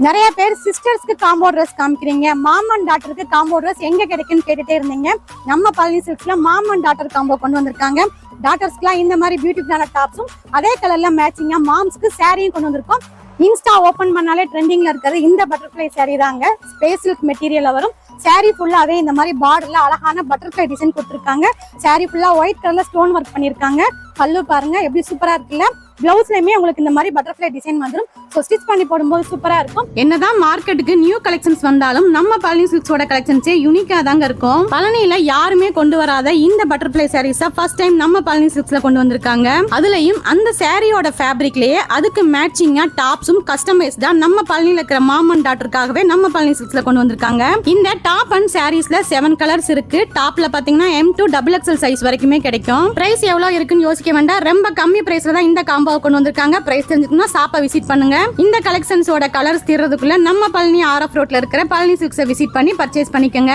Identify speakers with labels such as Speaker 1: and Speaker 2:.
Speaker 1: நிறைய பேர் சிஸ்டர்ஸ்க்கு காம்போ ட்ரெஸ் காமிக்கிறீங்க, மாம் அண்ட் டாட்டருக்கு காம்போ ட்ரெஸ் எங்க கிடைக்குன்னு கேட்டுட்டே இருந்தீங்க. நம்ம பழனி சில்க்ஸ்ல மாம் அண்ட் டாட்டர் காம்போ கொண்டு வந்திருக்காங்க. டாட்டர்ஸ்க்குலாம் இந்த மாதிரி பியூட்டிஃபுல்லான டாப்ஸும் அதே கலர்ல மேட்சிங்கா மாம்ஸ்க்கு சாரியும் கொண்டு வந்திருக்கோம். இன்ஸ்டா ஓபன் பண்ணாலே ட்ரெண்டிங்ல இருக்கிறது இந்த பட்டர்ஃபிளை சாரி தாங்க. ஸ்பேஸ் சில்க் மெட்டீரியல்ல வரும். சாரி ஃபுல்லாவே இந்த மாதிரி பார்டர்ல அழகான பட்டர்ஃபிளை டிசைன் கொடுத்துருக்காங்க. சாரி ஃபுல்லா ஒயிட் கலர்ல ஸ்டோன் ஒர்க் பண்ணிருக்காங்க. பல்லு பாருங்க எப்படி சூப்பரா இருக்குல்ல. பிளவுஸ்லயுமே உங்களுக்கு இந்த மாதிரி பட்டர்ஃபிளை டிசைன் வந்துடும். ஸோ ஸ்டிச் பண்ணி போடும்போது சூப்பரா இருக்கும். என்னதான் மார்க்கெட்டுக்கு நியூ கலெக்ஷன்ஸ் வந்தாலும் நம்ம பழனி சில்க்ஸோட கலெக்ஷன்ஸே யூனிக்கா தாங்க இருக்கும். பழனியில யாருமே கொண்டு வராத இந்த பட்டர்ஃபிளை சாரீஸை ஃபர்ஸ்ட் டைம் நம்ம பழனி சில்க்ஸ்ல கொண்டு வந்திருக்காங்க. அதுலயும் அந்த சாரியோட ஃபேப்ரிக்லயே அதுக்கு மேட்சிங்கா டாப்ஸும் கஸ்டமைஸ்டா நம்ம பழனியில இருக்கிற மாம் அண்ட் டாட்டருக்காகவே நம்ம பழனி சில்க்ஸ்ல கொண்டு வந்திருக்காங்க. இந்த டாப் அண்ட் சாரீஸ்ல 7 கலர்ஸ் இருக்கு. டாப்ல பாத்தீங்கன்னா M to XXL சைஸ் வரைக்குமே கிடைக்கும். பிரைஸ் எவ்வளவு இருக்குன்னு யோசிக்க வேண்டாம். ரொம்ப கம்மி பிரைஸ்ல தான் இந்த காம்போ கொண்டு வந்திருக்காங்க. பிரைஸ் தெரிஞ்சுக்கணும்னா ஷாப்பை விசிட் பண்ணுங்க. இந்த கலெக்ஷன்ஸோட கலர்ஸ் தீர்றதுக்குள்ள நம்ம பழனி RF ரோட்ல இருக்கிற பழனி சில்க்ஸை விசிட் பண்ணி பர்ச்சேஸ் பண்ணிக்கோங்க.